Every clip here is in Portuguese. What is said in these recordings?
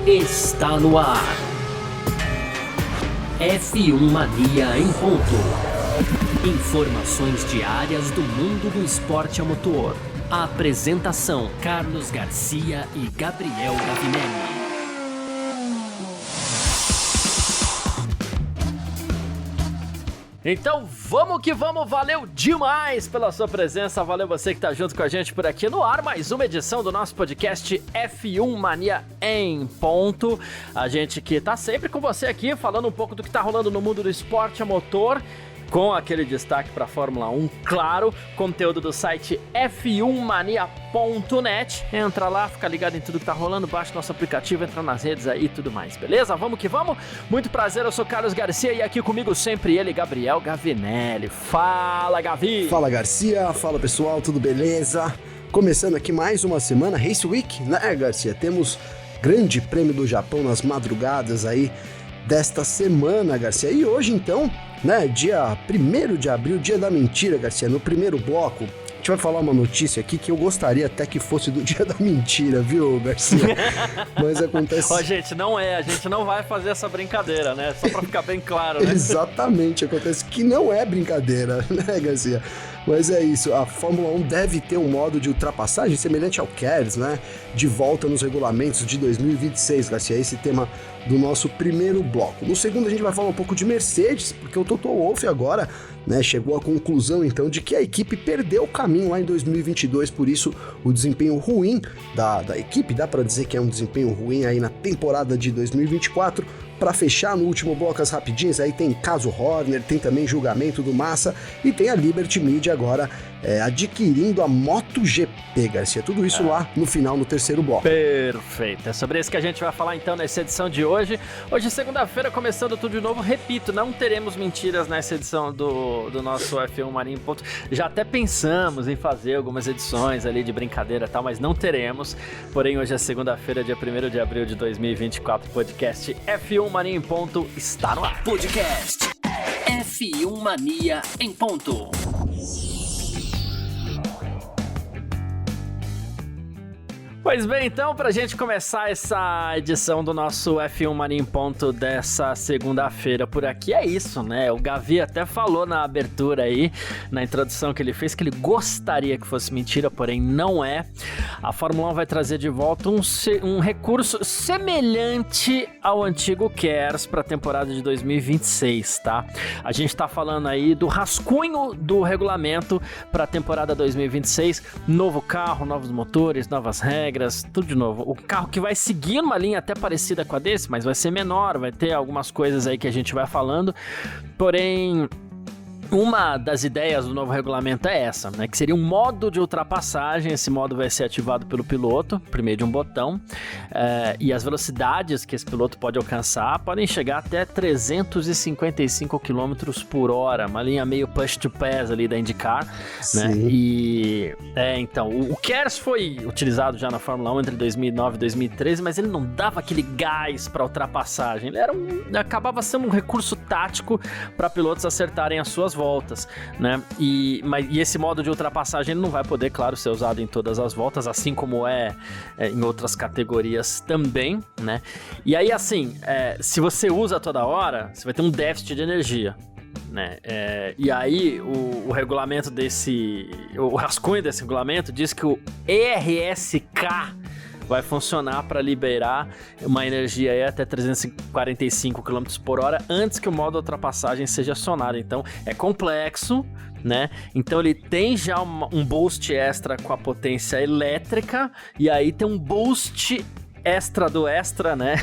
Está no ar. F1 Mania em ponto. Informações diárias do mundo do esporte a motor. A apresentação: Carlos Garcia e Gabriel Gavinelli. Então vamos que vamos, valeu demais pela sua presença, valeu você que tá junto com a gente por aqui no ar, mais uma edição do nosso podcast F1 Mania em ponto. A gente que tá sempre com você aqui, falando um pouco do que tá rolando no mundo do esporte a motor, com aquele destaque para a Fórmula 1, claro, conteúdo do site f1mania.net. Entra lá, fica ligado em tudo que tá rolando, baixa nosso aplicativo, entra nas redes aí e tudo mais, beleza? Vamos que vamos? Muito prazer, eu sou Carlos Garcia e aqui comigo sempre ele, Gabriel Gavinelli. Fala, Gavi! Fala, Garcia, fala pessoal, tudo beleza? Começando aqui mais uma semana, Race Week, né, Garcia? Temos Grande Prêmio do Japão nas madrugadas aí desta semana, Garcia. E hoje, então, né, dia 1º de abril, dia da mentira, Garcia, no primeiro bloco, a gente vai falar uma notícia aqui que eu gostaria até que fosse do dia da mentira, viu, Garcia? Mas acontece... Ó, gente, a gente não vai fazer essa brincadeira, né? Só pra ficar bem claro, né? Exatamente, acontece que não é brincadeira, né, Garcia? Mas é isso, a Fórmula 1 deve ter um modo de ultrapassagem semelhante ao KERS, né? De volta nos regulamentos de 2026, Garcia, esse tema do nosso primeiro bloco. No segundo a gente vai falar um pouco de Mercedes, porque o Toto Wolff agora, né, chegou à conclusão então de que a equipe perdeu o caminho lá em 2022, por isso o desempenho ruim da equipe, dá para dizer que é um desempenho ruim aí na temporada de 2024. Para fechar no último bloco as rapidinhas, aí tem caso Horner, tem também julgamento do Massa e tem a Liberty Media agora adquirindo a MotoGP, Garcia. Tudo isso lá no final, no terceiro bloco. Perfeito, é sobre isso que a gente vai falar então nessa edição de hoje. Hoje, segunda-feira, começando tudo de novo. Repito, não teremos mentiras nessa edição do nosso F1 Mania em ponto. Já até pensamos em fazer algumas edições ali de brincadeira e tal, mas não teremos. Porém, hoje é segunda-feira, dia 1º de abril de 2024, podcast F1 Mania em ponto está no ar. Podcast F1 Mania em ponto. Pois bem, então, pra gente começar essa edição do nosso F1 Mania em ponto dessa segunda-feira por aqui, é isso, né? O Gavi até falou na abertura aí, na introdução que ele fez, que ele gostaria que fosse mentira, porém não é. A Fórmula 1 vai trazer de volta um recurso semelhante ao antigo KERS para a temporada de 2026, tá? A gente tá falando aí do rascunho do regulamento para a temporada 2026, novo carro, novos motores, novas regras, tudo de novo. O carro que vai seguir uma linha até parecida com a desse, mas vai ser menor, vai ter algumas coisas aí que a gente vai falando, porém... Uma das ideias do novo regulamento é essa, né? Que seria um modo de ultrapassagem. Esse modo vai ser ativado pelo piloto, por meio de um botão, e as velocidades que esse piloto pode alcançar podem chegar até 355 km por hora, uma linha meio push to pass ali da IndyCar, né? E então, o KERS foi utilizado já na Fórmula 1 entre 2009 e 2013, mas ele não dava aquele gás para ultrapassagem. Ele acabava sendo um recurso tático para pilotos acertarem as suas voltas, né? E esse modo de ultrapassagem ele não vai poder, claro, ser usado em todas as voltas, assim como em outras categorias também, né? E aí, assim, se você usa toda hora, você vai ter um déficit de energia, né? E aí o regulamento o rascunho desse regulamento diz que o ERSK vai funcionar para liberar uma energia aí até 345 km por hora antes que o modo ultrapassagem seja acionado. Então é complexo, né? Então ele tem já um boost extra com a potência elétrica e aí tem um boost extra do extra, né?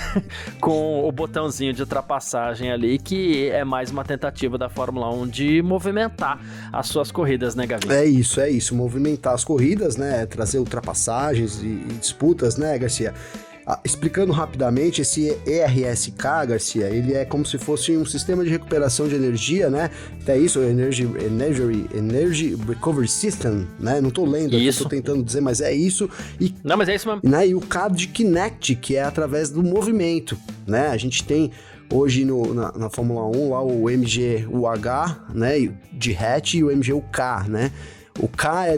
Com o botãozinho de ultrapassagem ali, que é mais uma tentativa da Fórmula 1 de movimentar as suas corridas, né, Gavi? É isso, movimentar as corridas, né? Trazer ultrapassagens e disputas, né, Garcia? Explicando rapidamente, esse ERSK, Garcia, ele é como se fosse um sistema de recuperação de energia, né? É isso, Energy Recovery System, né? Não tô lendo aqui, tô tentando dizer, mas é isso. Não, mas é isso mesmo. Né? E o Card Kinect, que é através do movimento, né? A gente tem hoje na Fórmula 1 lá o MGUH, né? De hatch e o MGUK, né? O K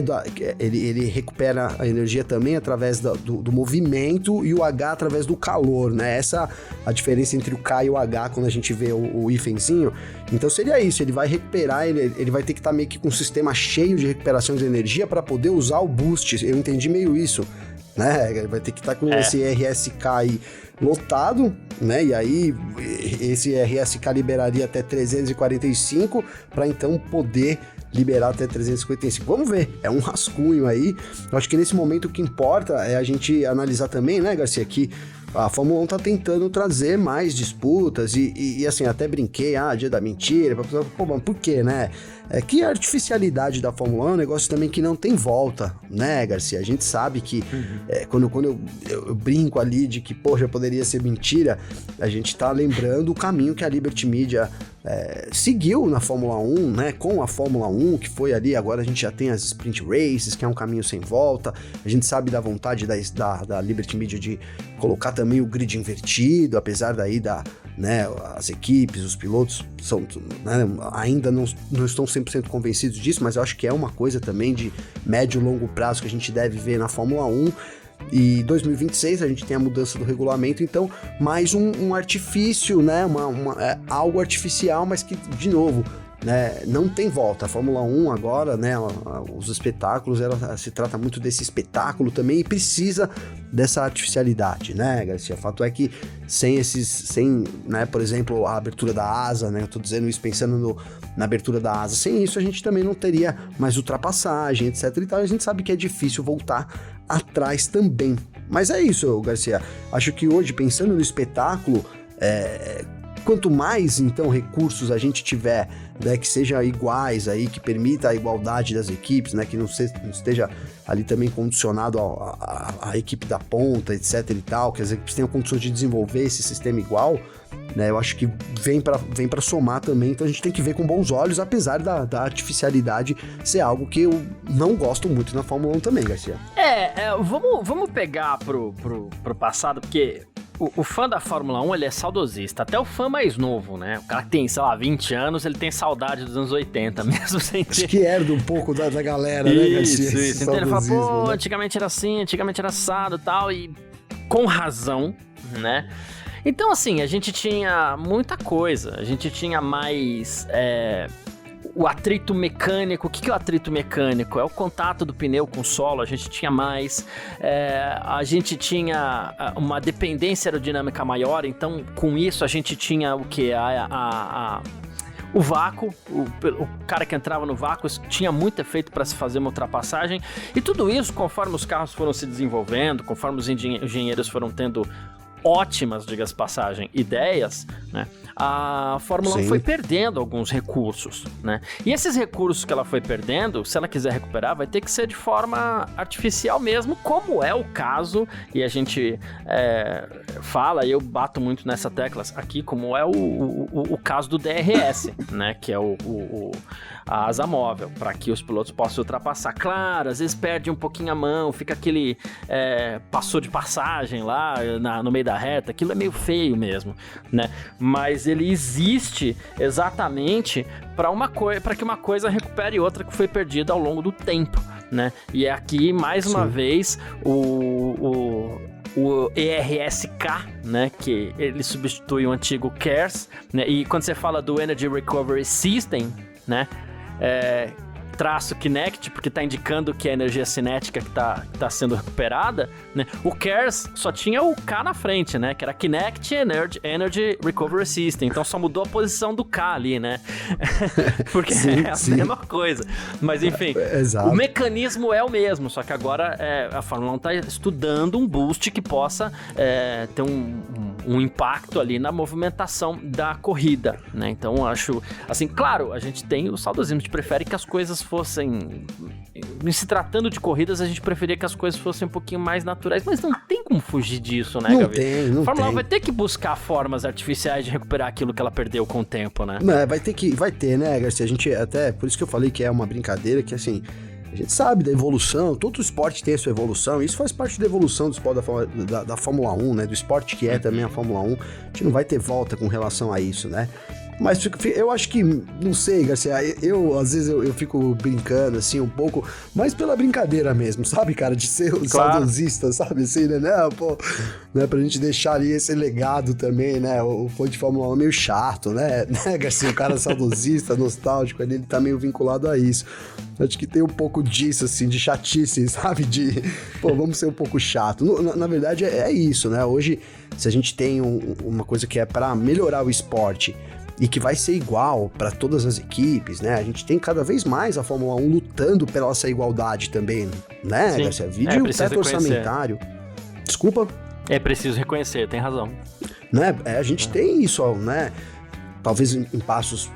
ele recupera a energia também através do movimento e o H através do calor, né? Essa a diferença entre o K e o H quando a gente vê o hífenzinho. Então seria isso, ele vai recuperar, ele vai ter que estar meio que com um sistema cheio de recuperação de energia para poder usar o boost. Eu entendi meio isso, né? Ele vai ter que estar com esse RSK aí lotado, né? E aí esse RSK liberaria até 345 para então poder liberar até 355. Vamos ver, é um rascunho aí. Eu acho que nesse momento o que importa é a gente analisar também, né, Garcia, que a Fórmula 1 tá tentando trazer mais disputas e assim, até brinquei, dia da mentira, pô, mas por quê, né? É que a artificialidade da Fórmula 1 é um negócio também que não tem volta, né, Garcia? A gente sabe que quando eu brinco ali de que, poxa, poderia ser mentira, a gente tá lembrando o caminho que a Liberty Media seguiu na Fórmula 1, né, com a Fórmula 1, que foi ali, agora a gente já tem as Sprint Races, que é um caminho sem volta, a gente sabe da vontade da Liberty Media de colocar também o grid invertido, apesar daí as equipes, os pilotos ainda não estão 100% convencidos disso, mas eu acho que é uma coisa também de médio e longo prazo que a gente deve ver na Fórmula 1. E 2026 a gente tem a mudança do regulamento, então mais um artifício, né? Algo artificial, mas que, de novo, né, não tem volta. A Fórmula 1 agora, né, os espetáculos, ela se trata muito desse espetáculo também e precisa dessa artificialidade, né, Garcia? O fato é que sem, né, por exemplo, a abertura da asa, né, eu tô dizendo isso pensando na abertura da asa, sem isso a gente também não teria mais ultrapassagem, etc e tal, a gente sabe que é difícil voltar atrás também. Mas é isso, Garcia, acho que hoje, pensando no espetáculo, quanto mais, então, recursos a gente tiver, né, que sejam iguais aí, que permita a igualdade das equipes, né, que não esteja ali também condicionado à equipe da ponta, etc e tal, que as equipes tenham condições de desenvolver esse sistema igual, né, eu acho que vem para somar também, então a gente tem que ver com bons olhos, apesar da artificialidade ser algo que eu não gosto muito na Fórmula 1 também, Garcia. Vamos pegar pro passado, porque o fã da Fórmula 1, ele é saudosista, até o fã mais novo, né? O cara que tem, sei lá, 20 anos, ele tem saudade dos anos 80, mesmo sem ter... Acho que herda um pouco da galera, né, Garcia? Isso. Então ele fala, pô, antigamente era assim, antigamente era assado e tal, e com razão, né? Então, assim, a gente tinha muita coisa, a gente tinha mais... o atrito mecânico. O que é o atrito mecânico? É o contato do pneu com o solo, a gente tinha mais, a gente tinha uma dependência aerodinâmica maior, então com isso a gente tinha o que? O vácuo, o cara que entrava no vácuo tinha muito efeito para se fazer uma ultrapassagem, e tudo isso conforme os carros foram se desenvolvendo, conforme os engenheiros foram tendo ótimas, diga-se passagem, ideias, né? A Fórmula 1 foi perdendo alguns recursos, né? E esses recursos que ela foi perdendo, se ela quiser recuperar, vai ter que ser de forma artificial mesmo, como é o caso, e a gente fala, e eu bato muito nessa tecla aqui, como é o caso do DRS, né? Que é a asa móvel, para que os pilotos possam ultrapassar. Claro, às vezes perde um pouquinho a mão, fica aquele passou de passagem lá no meio da reta, aquilo é meio feio mesmo, né? Mas ele existe exatamente para que uma coisa recupere outra que foi perdida ao longo do tempo, né? E aqui, mais uma vez, o ERSK, né, que ele substitui o antigo CARES, né? E quando você fala do Energy Recovery System, né, traço Kinect, porque está indicando que é a energia cinética que está sendo recuperada, né? O CARES só tinha o K na frente, né? Que era Kinect Energy Recovery System. Então só mudou a posição do K ali, né? Porque é a mesma coisa. Mas enfim, o mecanismo é o mesmo, só que agora a Fórmula 1 está estudando um boost que possa ter um impacto ali na movimentação da corrida, né? Então acho, assim, claro, a gente tem o saudosismo, a gente prefere que as coisas fossem, se tratando de corridas, a gente preferia que as coisas fossem um pouquinho mais naturais, mas não tem como fugir disso, né, Gavi? Não a Fórmula 1 tem. vai ter que buscar formas artificiais de recuperar aquilo que ela perdeu com o tempo, né? Vai ter, né, Garcia? A gente até, por isso que eu falei que é uma brincadeira, que assim, a gente sabe da evolução, todo esporte tem a sua evolução, isso faz parte da evolução do esporte da Fórmula 1, né, do esporte que é também a Fórmula 1, a gente não vai ter volta com relação a isso, né? Mas eu acho que, não sei, Garcia, às vezes eu fico brincando, assim, um pouco, mas pela brincadeira mesmo, sabe, cara? De ser o saudosista, sabe, assim, né? Não, pô, né? Pra gente deixar ali esse legado também, né? O fã de Fórmula 1 é meio chato, né, Garcia? O cara saudosista, nostálgico, ele tá meio vinculado a isso. Acho que tem um pouco disso, assim, de chatice, sabe? De, pô, vamos ser um pouco chato. Na verdade, é isso, né? Hoje, se a gente tem uma coisa que é pra melhorar o esporte e que vai ser igual para todas as equipes, né? A gente tem cada vez mais a Fórmula 1 lutando pela essa igualdade também, né? Esse vídeo teto orçamentário. Desculpa. É preciso reconhecer, tem razão. Né? A gente tem isso, né? Talvez em passos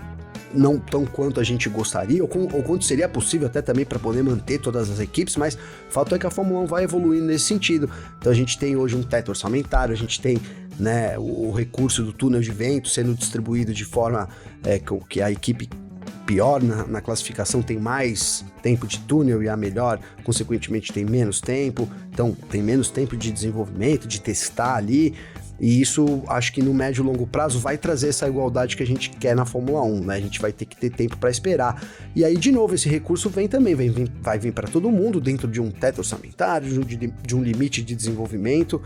não tão quanto a gente gostaria, ou quanto seria possível até também para poder manter todas as equipes, mas o fato é que a Fórmula 1 vai evoluindo nesse sentido. Então a gente tem hoje um teto orçamentário, a gente tem, né, o recurso do túnel de vento sendo distribuído de forma que a equipe pior na classificação tem mais tempo de túnel e a melhor, consequentemente, tem menos tempo. Então tem menos tempo de desenvolvimento, de testar ali. E isso, acho que no médio e longo prazo vai trazer essa igualdade que a gente quer na Fórmula 1, né? A gente vai ter que ter tempo para esperar. E aí, de novo, esse recurso vai vir para todo mundo dentro de um teto orçamentário, de um limite de desenvolvimento,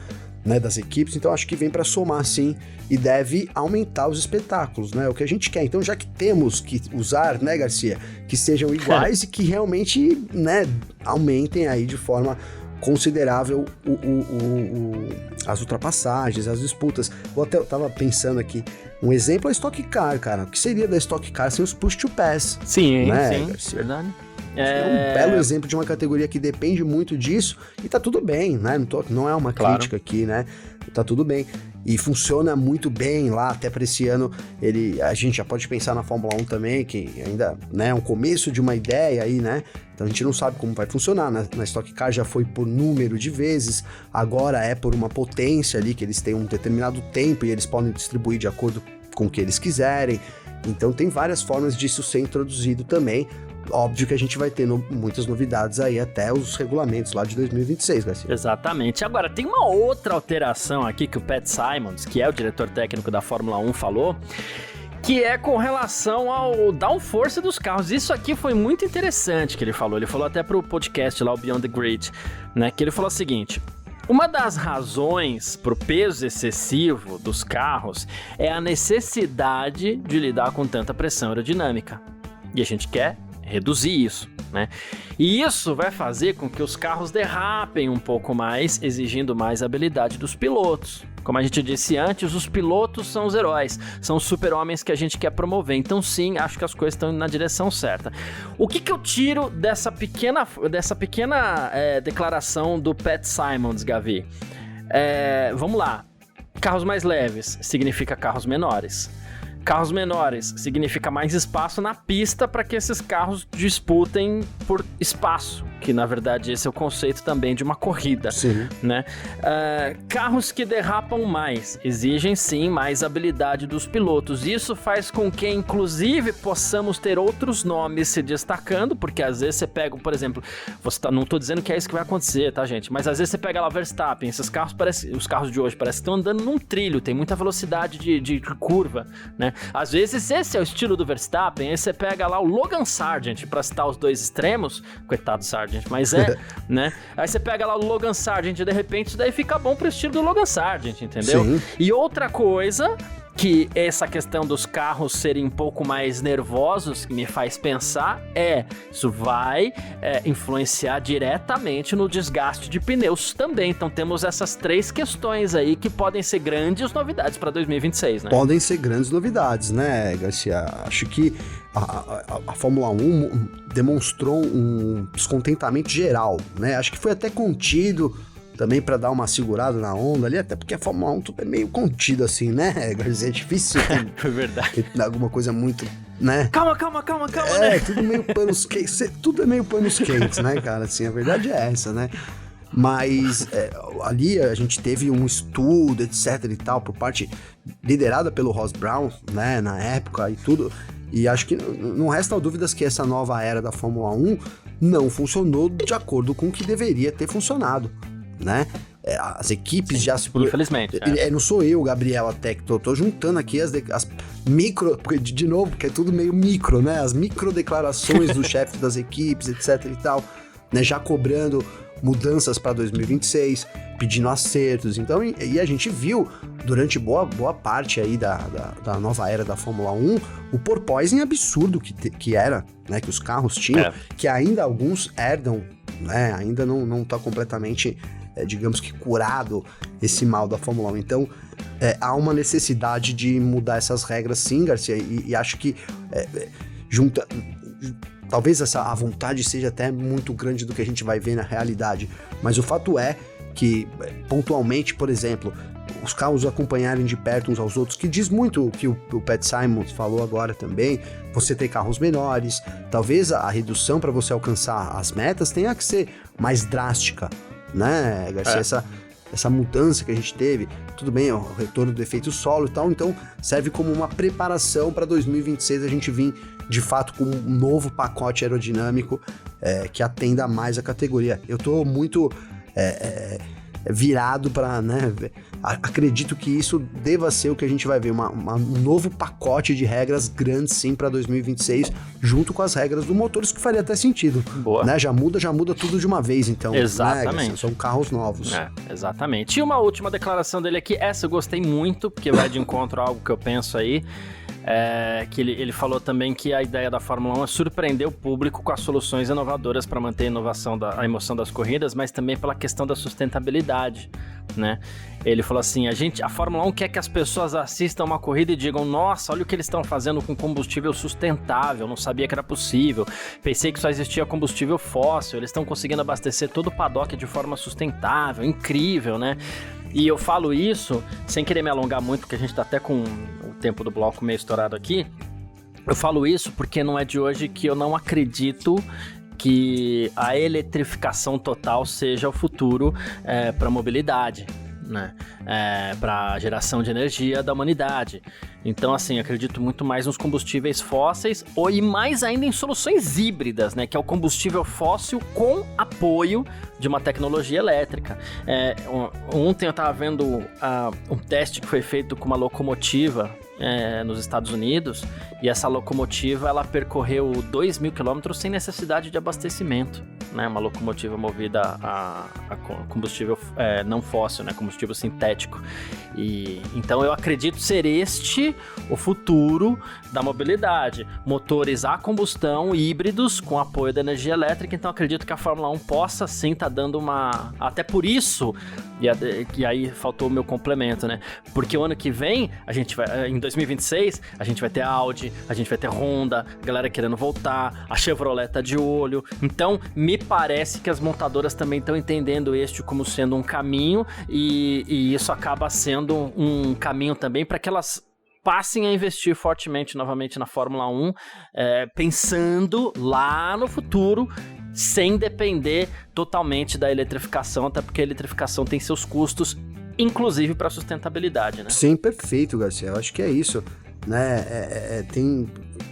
né, das equipes. Então, acho que vem para somar, sim, e deve aumentar os espetáculos, né? O que a gente quer. Então, já que temos que usar, né, Garcia, que sejam iguais e que realmente, né, aumentem aí de forma considerável as ultrapassagens, as disputas. Eu tava pensando aqui, um exemplo é a Stock Car, cara. O que seria da Stock Car sem os push to pass? Sim, né, sim, Garcia? Verdade. É um belo exemplo de uma categoria que depende muito disso e tá tudo bem, né? Não é uma crítica aqui, né? Tá tudo bem. E funciona muito bem lá, até para esse ano, a gente já pode pensar na Fórmula 1 também, que ainda, né, é um começo de uma ideia aí, né? Então a gente não sabe como vai funcionar. Na Stock Car já foi por número de vezes, agora é por uma potência ali, que eles têm um determinado tempo e eles podem distribuir de acordo com o que eles quiserem. Então tem várias formas disso ser introduzido também. Óbvio que a gente vai ter muitas novidades aí até os regulamentos lá de 2026, Garcia. Exatamente. Agora, tem uma outra alteração aqui que o Pat Symonds, que é o diretor técnico da Fórmula 1, falou, que é com relação ao downforce dos carros. Isso aqui foi muito interessante que ele falou. Ele falou até pro podcast lá, o Beyond the Grid, né? Que ele falou o seguinte: uma das razões pro peso excessivo dos carros é a necessidade de lidar com tanta pressão aerodinâmica. E a gente quer reduzir isso, né? E isso vai fazer com que os carros derrapem um pouco mais, exigindo mais habilidade dos pilotos. Como a gente disse antes, os pilotos são os heróis, são os super-homens que a gente quer promover. Então sim, acho que as coisas estão indo na direção certa. O que eu tiro dessa pequena declaração do Pat Symonds, Gavi? Vamos lá. Carros mais leves significa carros menores. Carros menores significa mais espaço na pista para que esses carros disputem por espaço, que na verdade esse é o conceito também de uma corrida. Sim. Né? Carros que derrapam mais exigem sim mais habilidade dos pilotos. Isso faz com que inclusive possamos ter outros nomes se destacando, porque às vezes você pega, por exemplo, não estou dizendo que é isso que vai acontecer, tá, gente? Mas às vezes você pega lá Verstappen, esses carros os carros de hoje parecem que estão andando num trilho, tem muita velocidade de curva, né? Às vezes esse é o estilo do Verstappen. Aí você pega lá o Logan Sargent, pra citar os dois extremos, coitado do Sargent, mas né? Aí você pega lá o Logan Sargent e de repente isso daí fica bom pro estilo do Logan Sargent, entendeu? Sim. E outra coisa que essa questão dos carros serem um pouco mais nervosos me faz pensar isso vai influenciar diretamente no desgaste de pneus também. Então temos essas três questões aí que podem ser grandes novidades para 2026, né? Podem ser grandes novidades, né, Garcia? Acho que a Fórmula 1 demonstrou um descontentamento geral, né? Acho que foi até contido também para dar uma segurada na onda ali, até porque a Fórmula 1 tudo é meio contido assim, né, Garcia? É difícil É verdade. Alguma coisa muito, né? Calma, né? Tudo meio panos quentes, tudo é meio panos quentes, né, cara? Assim, a verdade é essa, né? Mas ali a gente teve um estudo, etc e tal, por parte liderada pelo Ross Brown, né, na época e tudo, e acho que não resta dúvidas que essa nova era da Fórmula 1 não funcionou de acordo com o que deveria ter funcionado, né? as equipes já se... Infelizmente. Não sou eu, Gabriel, até que tô juntando aqui as micro... Porque, de novo, porque é tudo meio micro, né? As micro declarações dos chefes das equipes, etc e tal, né? Já cobrando mudanças para 2026, pedindo acertos. Então, e a gente viu durante boa parte aí da nova era da Fórmula 1 o porpoising absurdo que era, né? Que os carros tinham, que ainda alguns herdam, né? Ainda não tá completamente... digamos que curado esse mal da Fórmula 1. Então, há uma necessidade de mudar essas regras sim, Garcia, e acho que talvez a vontade seja até muito grande do que a gente vai ver na realidade, mas o fato é que, pontualmente, por exemplo, os carros acompanharem de perto uns aos outros, que diz muito o que o Pat Simons falou agora também, você ter carros menores, talvez a redução para você alcançar as metas tenha que ser mais drástica, né, Garcia? Essa mudança que a gente teve, tudo bem, o retorno do efeito solo e tal, então serve como uma preparação para 2026 a gente vir de fato com um novo pacote aerodinâmico que atenda mais a categoria. Eu tô muito virado para, né, acredito que isso deva ser o que a gente vai ver, um novo pacote de regras grandes sim para 2026, junto com as regras do motor, isso que faria até sentido. Boa. Né? Já muda tudo de uma vez, então. Exatamente. Né? São carros novos. Exatamente. E uma última declaração dele aqui, essa eu gostei muito, porque vai de encontro a algo que eu penso aí, que ele falou também que a ideia da Fórmula 1 é surpreender o público com as soluções inovadoras para manter a emoção das corridas, mas também pela questão da sustentabilidade, né? Ele falou assim, a Fórmula 1 quer que as pessoas assistam uma corrida e digam, nossa, olha o que eles estão fazendo com combustível sustentável, não sabia que era possível, pensei que só existia combustível fóssil, eles estão conseguindo abastecer todo o paddock de forma sustentável, incrível, né? E eu falo isso, sem querer me alongar muito, porque a gente tá até com o tempo do bloco meio estourado aqui, eu falo isso porque não é de hoje que eu não acredito que a eletrificação total seja o futuro para a mobilidade, né? Para a geração de energia da humanidade. Então, assim, acredito muito mais nos combustíveis fósseis e mais ainda em soluções híbridas, né? Que é o combustível fóssil com apoio de uma tecnologia elétrica. Ontem eu estava vendo um teste que foi feito com uma locomotiva nos Estados Unidos, e essa locomotiva ela percorreu 2.000 quilômetros sem necessidade de abastecimento, né? Uma locomotiva movida a combustível não fóssil, né? Combustível sintético. E então eu acredito ser este o futuro da mobilidade, motores a combustão híbridos com apoio da energia elétrica. Então acredito que a Fórmula 1 possa sim estar dando até por isso, e aí faltou o meu complemento, né? Porque o ano que vem a gente vai, em 2026, a gente vai ter Audi, a gente vai ter Honda, galera querendo voltar, a Chevrolet tá de olho. Então, me parece que as montadoras também estão entendendo este como sendo um caminho, e isso acaba sendo um caminho também para que elas passem a investir fortemente novamente na Fórmula 1, pensando lá no futuro, sem depender totalmente da eletrificação, até porque a eletrificação tem seus custos, inclusive para sustentabilidade, né? Sim, perfeito, Garcia. Eu acho que é isso, né?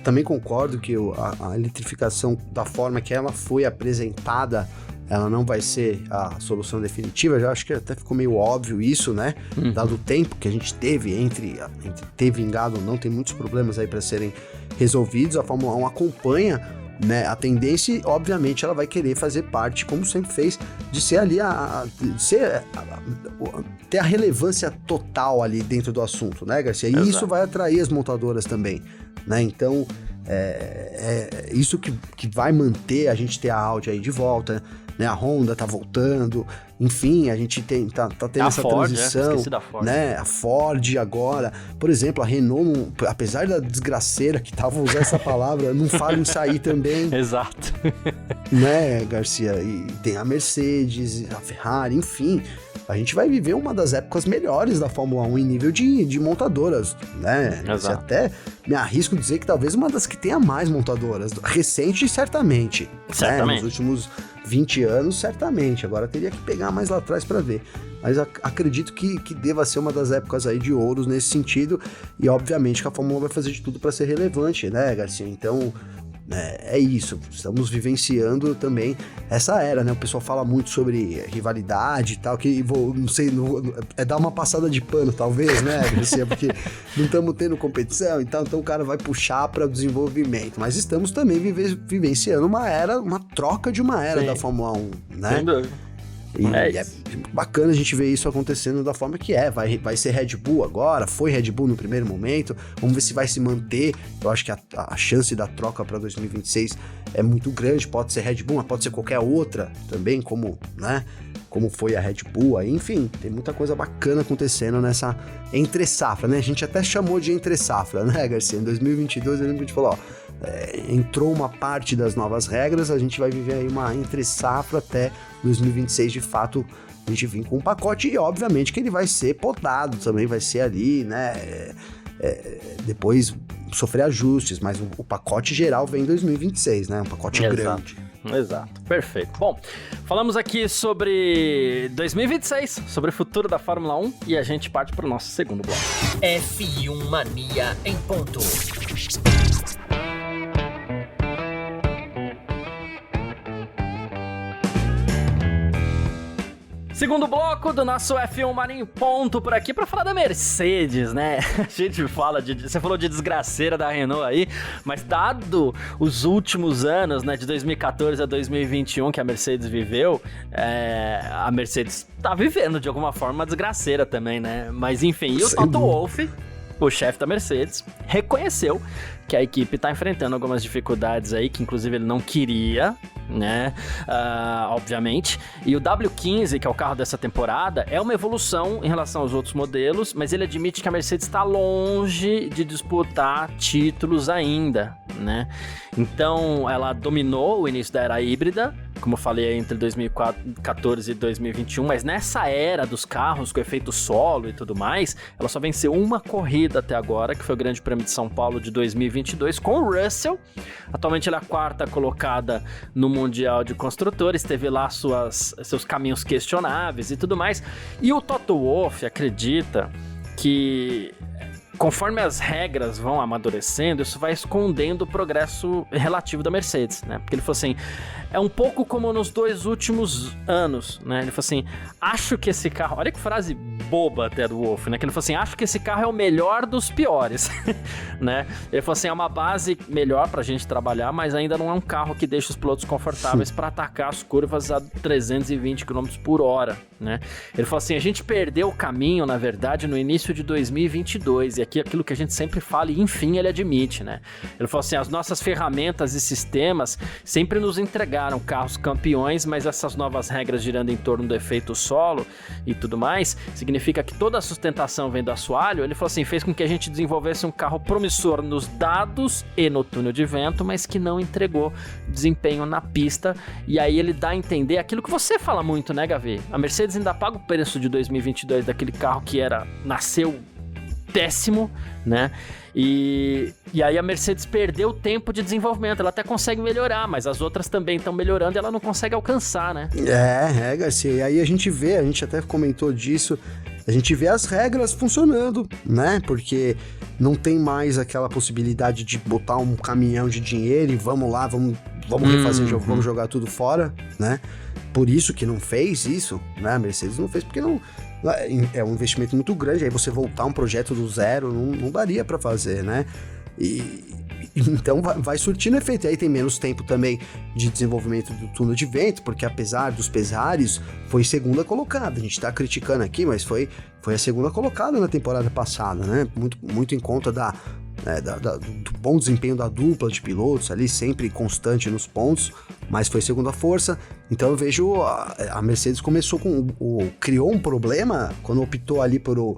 Também concordo que a eletrificação, da forma que ela foi apresentada, ela não vai ser a solução definitiva. Já acho que até ficou meio óbvio isso, né? Dado o tempo que a gente teve entre ter vingado ou não, tem muitos problemas aí para serem resolvidos. A Fórmula 1 acompanha, né, a tendência, obviamente, ela vai querer fazer parte, como sempre fez, de ser ali ter a relevância total ali dentro do assunto, né, Garcia? E Exato. Isso vai atrair as montadoras também, né? Então, isso que vai manter a gente ter a Audi aí de volta, né? A Honda tá voltando, enfim, a gente tá tendo essa Ford, transição, esqueci da Ford, né? A Ford agora, por exemplo, a Renault, apesar da desgraceira que tava usando essa palavra, não fala em sair também. Exato. Né, Garcia? E tem a Mercedes, a Ferrari, enfim, a gente vai viver uma das épocas melhores da Fórmula 1 em nível de montadoras, né? Exato. Até me arrisco dizer que talvez uma das que tenha mais montadoras, recente certamente. Certamente. Né? Nos últimos 20 anos, certamente. Agora teria que pegar mais lá atrás para ver. Mas acredito que deva ser uma das épocas aí de ouros nesse sentido. E obviamente que a Fórmula 1 vai fazer de tudo para ser relevante, né, Garcia? Então, É isso, estamos vivenciando também essa era, né? O pessoal fala muito sobre rivalidade e tal, que não sei, é dar uma passada de pano, talvez, né? Porque não estamos tendo competição e tal, então o cara vai puxar para o desenvolvimento. Mas estamos também vivenciando uma troca de uma era da Fórmula 1, né? Sem dúvida. E é bacana a gente ver isso acontecendo da forma que é. Vai ser Red Bull agora, foi Red Bull no primeiro momento, vamos ver se vai se manter. Eu acho que a chance da troca para 2026 é muito grande, pode ser Red Bull, mas pode ser qualquer outra também, como foi a Red Bull, aí, enfim, tem muita coisa bacana acontecendo nessa entre-safra, né? A gente até chamou de entre-safra, né, Garcia? Em 2022, eu lembro que a gente falou, entrou uma parte das novas regras, a gente vai viver aí uma entre-safra até 2026, de fato, a gente vem com um pacote e, obviamente, que ele vai ser podado também, vai ser ali, né, depois sofrer ajustes, mas o pacote geral vem em 2026, né, um pacote grande. Exato, perfeito. Bom, falamos aqui sobre 2026, sobre o futuro da Fórmula 1 e a gente parte para o nosso segundo bloco. F1 Mania em ponto. Segundo bloco do nosso F1 Mania em ponto por aqui para falar da Mercedes, né? A gente fala você falou de desgraceira da Renault aí, mas dado os últimos anos, né, de 2014 a 2021 que a Mercedes viveu, a Mercedes tá vivendo de alguma forma uma desgraceira também, né? Mas enfim, e o Toto Wolff, o chefe da Mercedes, reconheceu que a equipe está enfrentando algumas dificuldades aí, que inclusive ele não queria, né, obviamente, e o W15, que é o carro dessa temporada, é uma evolução em relação aos outros modelos, mas ele admite que a Mercedes está longe de disputar títulos ainda, né, então ela dominou o início da era híbrida, como eu falei, entre 2014 e 2021, mas nessa era dos carros com efeito solo e tudo mais, ela só venceu uma corrida até agora, que foi o Grande Prêmio de São Paulo de 2022, com o Russell. Atualmente ela é a quarta colocada no Mundial de Construtores, teve lá seus caminhos questionáveis e tudo mais. E o Toto Wolff acredita que, conforme as regras vão amadurecendo, isso vai escondendo o progresso relativo da Mercedes, né? Porque ele falou assim, é um pouco como nos 2 últimos anos, né? Ele falou assim, acho que esse carro... Olha que frase boba até do Wolff, né? Que ele falou assim, acho que esse carro é o melhor dos piores, né? Ele falou assim, é uma base melhor pra gente trabalhar, mas ainda não é um carro que deixa os pilotos confortáveis para atacar as curvas a 320 km por hora, né? Ele falou assim, a gente perdeu o caminho, na verdade, no início de 2022, e aqui aquilo que a gente sempre fala, e enfim ele admite, né? Ele falou assim, as nossas ferramentas e sistemas sempre nos entregaram carros campeões, mas essas novas regras girando em torno do efeito solo e tudo mais, significa que toda a sustentação vem do assoalho. Ele falou assim, fez com que a gente desenvolvesse um carro promissor nos dados e no túnel de vento, mas que não entregou desempenho na pista, e aí ele dá a entender aquilo que você fala muito, né, Gavi? A Mercedes ainda paga o preço de 2022 daquele carro que nasceu péssimo, né? E aí a Mercedes perdeu tempo de desenvolvimento, ela até consegue melhorar, mas as outras também estão melhorando e ela não consegue alcançar, né? Garcia, e aí a gente até comentou disso, a gente vê as regras funcionando, né? Porque não tem mais aquela possibilidade de botar um caminhão de dinheiro e vamos lá, vamos refazer o jogo, vamos jogar tudo fora, né? Por isso que não fez isso, né? A Mercedes não fez porque não... É um investimento muito grande, aí você voltar um projeto do zero não daria para fazer, né? Então vai surtindo efeito. E aí tem menos tempo também de desenvolvimento do túnel de vento, porque apesar dos pesares, foi segunda colocada. A gente tá criticando aqui, mas foi a segunda colocada na temporada passada, né? Muito em conta do bom desempenho da dupla de pilotos ali, sempre constante nos pontos, mas foi segunda força. Então eu vejo a Mercedes começou criou um problema quando optou ali por o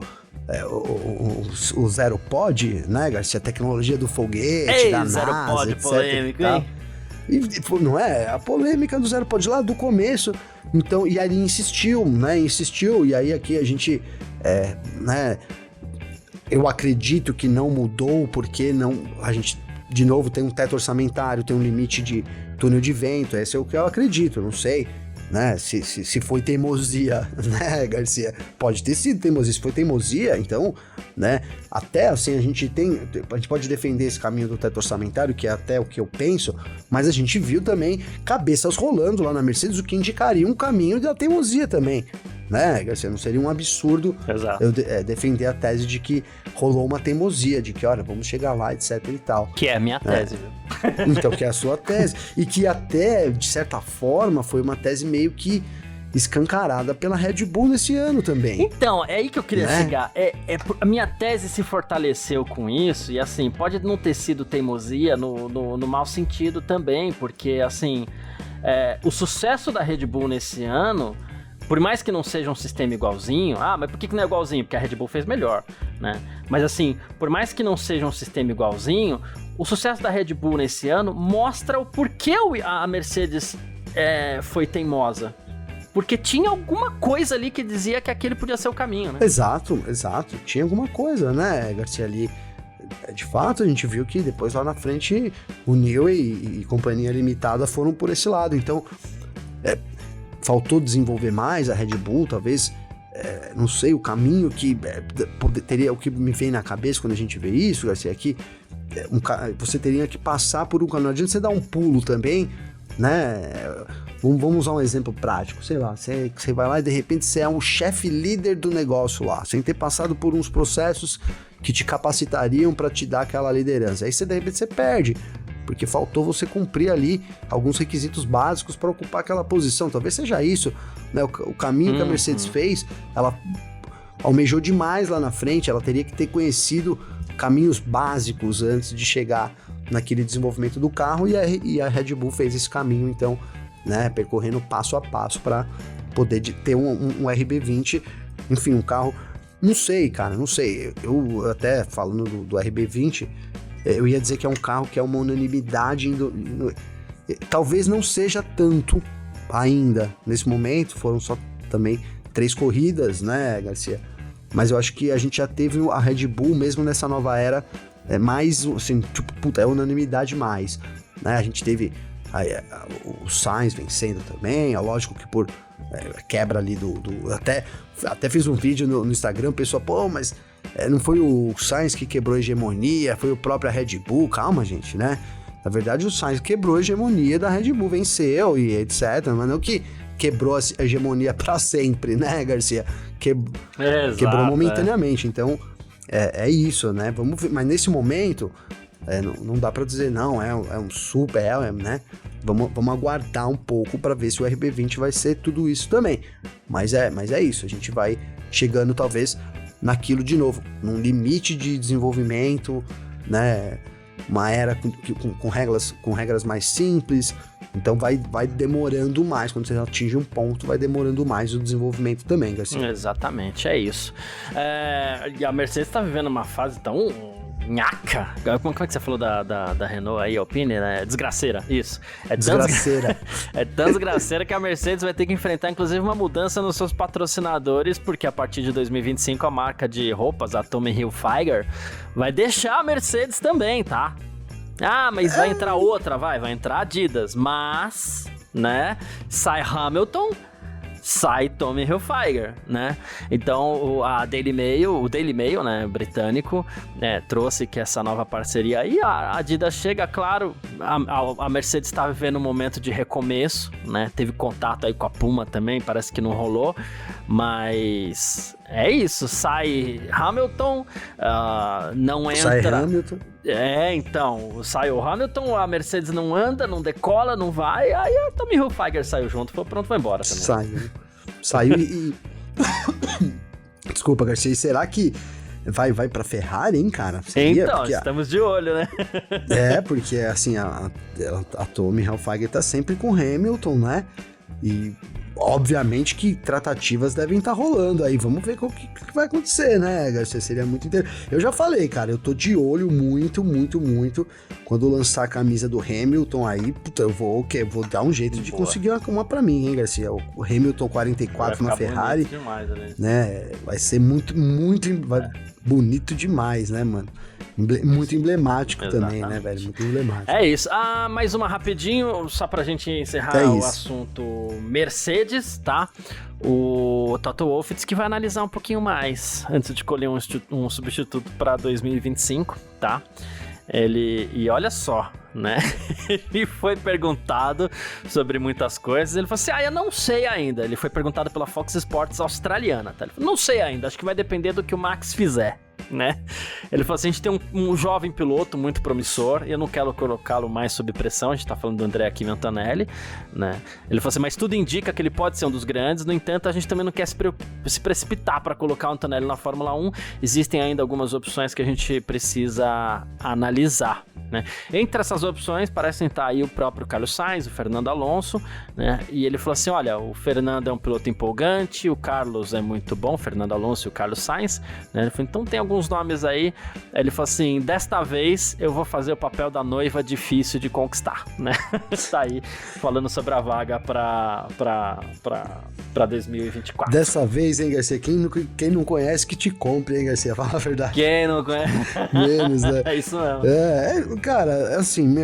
Zero Pod, né, Garcia? A tecnologia do foguete, da Zero NASA, Pod, etc. polêmico, hein? E não é? A polêmica do Zero Pod lá do começo. Então, e aí insistiu, e aí aqui a gente, né, eu acredito que não mudou, porque a gente, de novo, tem um teto orçamentário, tem um limite de túnel de vento, esse é o que eu acredito, eu não sei, né? Se foi teimosia, né, Garcia? Pode ter sido teimosia. Se foi teimosia, então, né? Até assim, a gente pode defender esse caminho do teto orçamentário, que é até o que eu penso, mas a gente viu também cabeças rolando lá na Mercedes, o que indicaria um caminho da teimosia também, né, Garcia? Não seria um absurdo eu defender a tese de que rolou uma teimosia, de que, olha, vamos chegar lá, etc e tal. Que é a minha tese, viu? Então, que é a sua tese. E que até, de certa forma, foi uma tese meio que escancarada pela Red Bull nesse ano também. Então, é aí que eu queria chegar. A minha tese se fortaleceu com isso, e assim, pode não ter sido teimosia no mau sentido também, porque assim, o sucesso da Red Bull nesse ano, por mais que não seja um sistema igualzinho, mas por que não é igualzinho? Porque a Red Bull fez melhor, né? Mas assim, por mais que não seja um sistema igualzinho, o sucesso da Red Bull nesse ano mostra o porquê a Mercedes foi teimosa. Porque tinha alguma coisa ali que dizia que aquele podia ser o caminho, né? Exato. Tinha alguma coisa, né, Garcia, ali. De fato, a gente viu que depois lá na frente o Newey e Companhia Limitada foram por esse lado. Então, faltou desenvolver mais a Red Bull, talvez, não sei, o caminho que teria, o que me vem na cabeça quando a gente vê isso, Garcia, aqui, você teria que passar por um caminho. Não adianta você dar um pulo também, né? Vamos usar um exemplo prático, sei lá, você vai lá e de repente você é um chefe líder do negócio lá, sem ter passado por uns processos que te capacitariam para te dar aquela liderança. Aí de repente você perde, porque faltou você cumprir ali alguns requisitos básicos para ocupar aquela posição. Talvez seja isso, né? O caminho que a Mercedes fez, ela almejou demais lá na frente, ela teria que ter conhecido caminhos básicos antes de chegar naquele desenvolvimento do carro, e a Red Bull fez esse caminho, então, né, percorrendo passo a passo para poder ter um RB20, enfim, um carro, não sei, eu até falando do RB20, eu ia dizer que é um carro que é uma unanimidade, talvez não seja tanto ainda, nesse momento, foram só também 3 corridas, né, Garcia, mas eu acho que a gente já teve a Red Bull, mesmo nessa nova era, mais, assim, tipo, unanimidade mais, né, a gente teve o Sainz vencendo também, é lógico que por quebra ali até fiz um vídeo no Instagram, o pessoal, mas não foi o Sainz que quebrou a hegemonia, foi o próprio Red Bull, calma gente, né, na verdade o Sainz quebrou a hegemonia da Red Bull, venceu e etc, mas não que quebrou a hegemonia pra sempre, né, Garcia, quebrou momentaneamente, então é isso, né, vamos ver, mas nesse momento não dá pra dizer, não, é um super, né? Vamos aguardar um pouco pra ver se o RB20 vai ser tudo isso também. Mas é isso, a gente vai chegando talvez naquilo de novo, num limite de desenvolvimento, né? Uma era com regras mais simples, então vai demorando mais, quando você atinge um ponto, vai demorando mais o desenvolvimento também, Garcia. Exatamente, é isso. E a Mercedes tá vivendo uma fase tão nhaca. Como é que você falou da Renault aí, Alpine, né? Desgraceira, isso. Desgraceira. É tão desgraceira que a Mercedes vai ter que enfrentar, inclusive, uma mudança nos seus patrocinadores, porque a partir de 2025 a marca de roupas, a Tommy Hilfiger, vai deixar a Mercedes também, tá? Mas vai entrar outra, vai entrar Adidas, mas, né, sai Hamilton, sai Tommy Hilfiger, né? Então o Daily Mail, né, britânico, trouxe que essa nova parceria aí, a Adidas chega, claro, a Mercedes está vivendo um momento de recomeço, né? Teve contato aí com a Puma também, parece que não rolou, mas é isso, sai Hamilton, não entra... Sai Hamilton. Então, sai o Hamilton, a Mercedes não anda, não decola, não vai, aí a Tommy Hilfiger saiu junto, foi embora também. Saiu e... Desculpa, Garcia, será que vai pra Ferrari, hein, cara? Então, estamos de olho, né? Porque, assim, a Tommy Hilfiger tá sempre com o Hamilton, né? E obviamente que tratativas devem estar rolando aí, vamos ver o que vai acontecer, né, Garcia? Seria muito interessante. Eu já falei, cara, eu tô de olho muito, quando lançar a camisa do Hamilton aí, puta, eu vou dar um jeito de conseguir uma pra mim, hein, Garcia? O Hamilton 44 na Ferrari, demais, né, vai ser muito bonito demais, né, mano? Muito emblemático. Exatamente. Também, né, velho? Muito emblemático. É isso. Mais uma rapidinho, só pra gente encerrar o assunto Mercedes, tá? O Toto Wolff disse que vai analisar um pouquinho mais antes de escolher um substituto pra 2025, tá? E olha só, né? Ele foi perguntado sobre muitas coisas. Ele falou assim: eu não sei ainda. Ele foi perguntado pela Fox Sports australiana, tá? Ele falou: não sei ainda, acho que vai depender do que o Max fizer, né? Ele falou assim: a gente tem um jovem piloto muito promissor e eu não quero colocá-lo mais sob pressão. A gente tá falando do André Kimi Antonelli, né? Ele falou assim: mas tudo indica que ele pode ser um dos grandes. No entanto, a gente também não quer se precipitar para colocar o Antonelli na Fórmula 1. Existem ainda algumas opções que a gente precisa analisar, né? Entre essas opções parecem estar aí o próprio Carlos Sainz, o Fernando Alonso, né? E ele falou assim: olha, o Fernando é um piloto empolgante, o Carlos é muito bom, o Fernando Alonso e o Carlos Sainz, né? Ele falou: então tem alguns nomes aí. Ele falou assim: desta vez eu vou fazer o papel da noiva difícil de conquistar, né? Tá aí falando sobre a vaga pra 2024. Dessa vez, hein, Garcia? Quem não conhece que te compre, hein, Garcia? Fala a verdade. Quem não conhece? Menos, né? É isso mesmo. Cara, assim,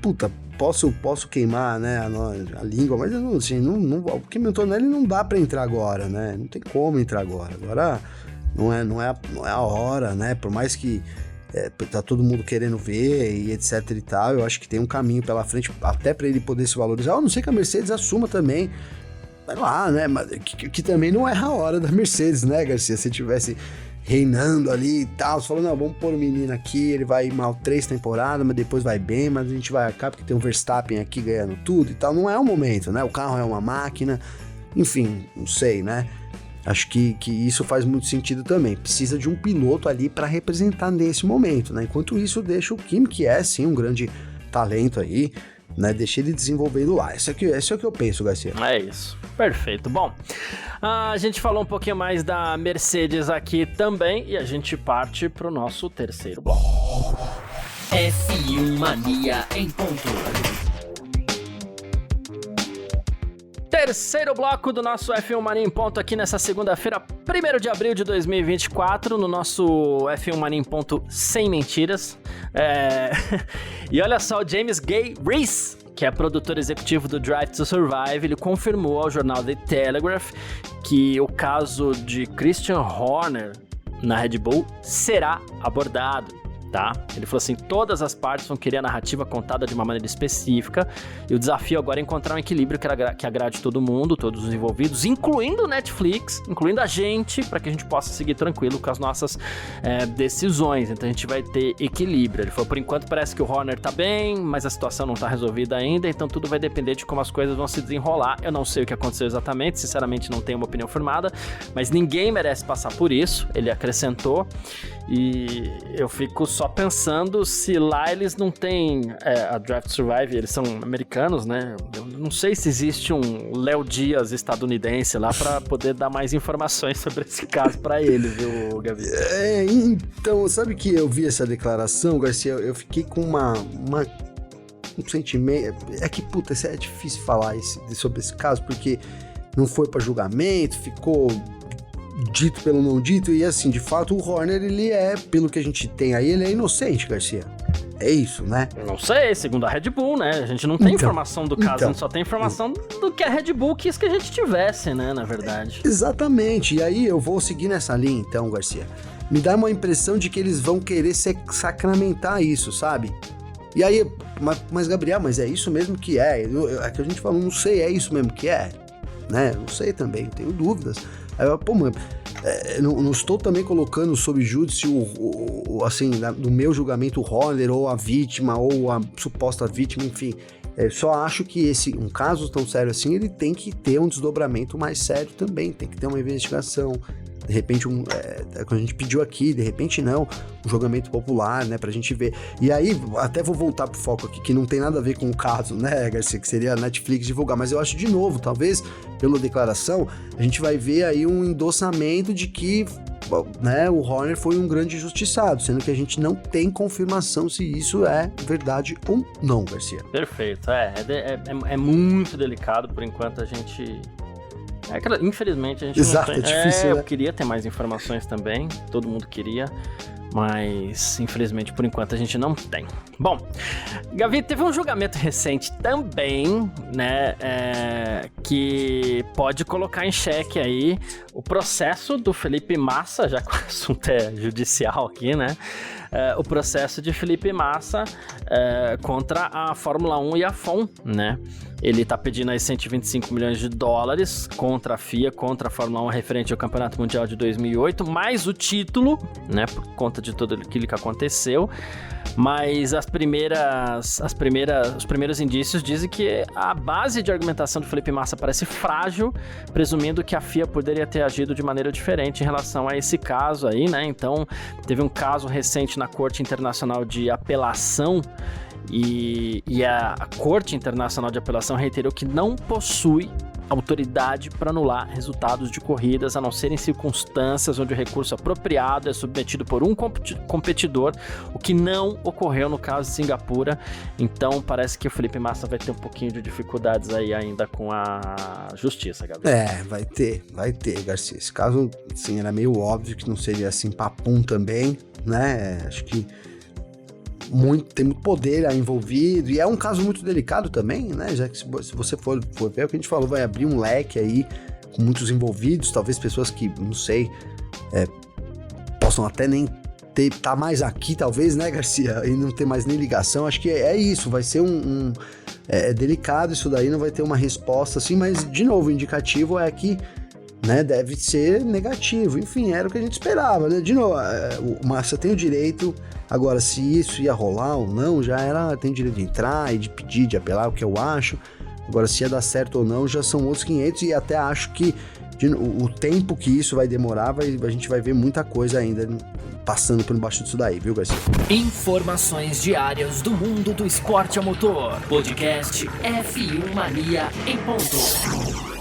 puta, posso queimar, né, a língua, mas assim, o Kimi Antonelli não dá pra entrar agora, né? Não tem como entrar agora. Agora não é a hora, né? Por mais que tá todo mundo querendo ver e etc e tal, eu acho que tem um caminho pela frente até pra ele poder se valorizar. A não ser que a Mercedes assuma também, vai lá, né? Mas que também não é a hora da Mercedes, né, Garcia? Se tivesse reinando ali e tal, você falou: não, vamos pôr o menino aqui, ele vai mal 3 temporadas, mas depois vai bem, mas a gente vai cá porque tem um Verstappen aqui ganhando tudo e tal. Não é o momento, né? O carro é uma máquina, enfim, não sei, né? Acho que isso faz muito sentido também. Precisa de um piloto ali para representar nesse momento, né? Enquanto isso, deixa o Kimi, que é sim um grande talento aí, né? Deixa ele desenvolvendo lá. Isso é o que eu penso, Garcia. É isso. Perfeito. Bom, a gente falou um pouquinho mais da Mercedes aqui também e a gente parte pro nosso terceiro bloco. F1 Mania em ponto. Terceiro bloco do nosso F1 Mania em ponto aqui nessa segunda-feira, 1º de abril de 2024, no nosso F1 Mania em ponto sem mentiras. E olha só, o James Gay Reese, que é produtor executivo do Drive to Survive, ele confirmou ao jornal The Telegraph que o caso de Christian Horner na Red Bull será abordado, tá? Ele falou assim: todas as partes vão querer a narrativa contada de uma maneira específica e o desafio agora é encontrar um equilíbrio que agrade todo mundo, todos os envolvidos, incluindo o Netflix, incluindo a gente, para que a gente possa seguir tranquilo com as nossas decisões. Então a gente vai ter equilíbrio. Ele falou: por enquanto parece que o Horner tá bem, mas a situação não tá resolvida ainda, então tudo vai depender de como as coisas vão se desenrolar. Eu não sei o que aconteceu exatamente, sinceramente não tenho uma opinião formada, mas ninguém merece passar por isso, ele acrescentou. E eu fico só pensando se lá eles não têm a Draft Survive, eles são americanos, né? Eu não sei se existe um Léo Dias estadunidense lá pra poder dar mais informações sobre esse caso pra ele, viu, Gavi? Então, sabe que eu vi essa declaração, Garcia, eu fiquei com um sentimento, que puta, é difícil falar sobre esse caso, porque não foi pra julgamento, ficou dito pelo não dito, e assim, de fato, o Horner, ele pelo que a gente tem aí, ele é inocente, Garcia. É isso, né? Não sei, segundo a Red Bull, né? A gente não tem informação do caso, a gente só tem informação do que a Red Bull quis que a gente tivesse, né, na verdade. Exatamente, e aí eu vou seguir nessa linha, então, Garcia. Me dá uma impressão de que eles vão querer sacramentar isso, sabe? E aí, mas Gabriel, mas é isso mesmo que é? É que a gente falou, não sei, é isso mesmo que é? Né? Não sei também, tenho dúvidas. Aí eu, mano, não estou também colocando sob júdice assim, do meu julgamento o Horner, ou a vítima, ou a suposta vítima, enfim. Só acho que um caso tão sério assim, ele tem que ter um desdobramento mais sério também, tem que ter uma investigação. De repente, quando a gente pediu aqui, de repente não, um julgamento popular, né, pra gente ver. E aí, até vou voltar pro foco aqui, que não tem nada a ver com o caso, né, Garcia, que seria a Netflix divulgar, mas eu acho, de novo, talvez, pela declaração, a gente vai ver aí um endossamento de que, né, o Horner foi um grande injustiçado, sendo que a gente não tem confirmação se isso é verdade ou não, Garcia. Perfeito, é muito delicado, por enquanto a gente... infelizmente a gente Exato, não tem... é difícil, né? Eu queria ter mais informações também, todo mundo queria, mas infelizmente por enquanto a gente não tem. Bom, Gavi, teve um julgamento recente também, né, que pode colocar em xeque aí o processo do Felipe Massa, já que o assunto é judicial aqui, né? O processo de Felipe Massa contra a Fórmula 1 e a FOM, né? Ele tá pedindo aí 125 milhões de dólares contra a FIA, contra a Fórmula 1 referente ao Campeonato Mundial de 2008, mais o título, né, por conta de tudo aquilo que aconteceu. Mas os primeiros indícios dizem que a base de argumentação do Felipe Massa parece frágil, presumindo que a FIA poderia ter agido de maneira diferente em relação a esse caso aí, né? Então, teve um caso recente na Corte Internacional de Apelação e a Corte Internacional de Apelação reiterou que não possui autoridade para anular resultados de corridas, a não ser em circunstâncias onde o recurso apropriado é submetido por um competidor, o que não ocorreu no caso de Singapura. Então parece que o Felipe Massa vai ter um pouquinho de dificuldades aí ainda com a justiça, Gabriel. Vai ter, Garcia. Esse caso, assim, era meio óbvio que não seria assim papum também, né? Acho que tem muito poder envolvido, e é um caso muito delicado também, né, já que se você for ver o que a gente falou, vai abrir um leque aí com muitos envolvidos, talvez pessoas que, não sei, possam até nem tá mais aqui, talvez, né, Garcia, e não ter mais nem ligação. Acho que é isso, vai ser é delicado isso daí, não vai ter uma resposta assim, mas, de novo, o indicativo é que, né, deve ser negativo. Enfim, era o que a gente esperava, né? De novo, o Massa tem o direito. Agora, se isso ia rolar ou não, tem o direito de entrar e de pedir, de apelar, o que eu acho. Agora, se ia dar certo ou não, já são outros 500, e até acho que o tempo que isso vai demorar, a gente vai ver muita coisa ainda passando por baixo disso daí, viu, Garcia? Informações diárias do mundo do esporte a motor. Podcast F1 Mania em ponto.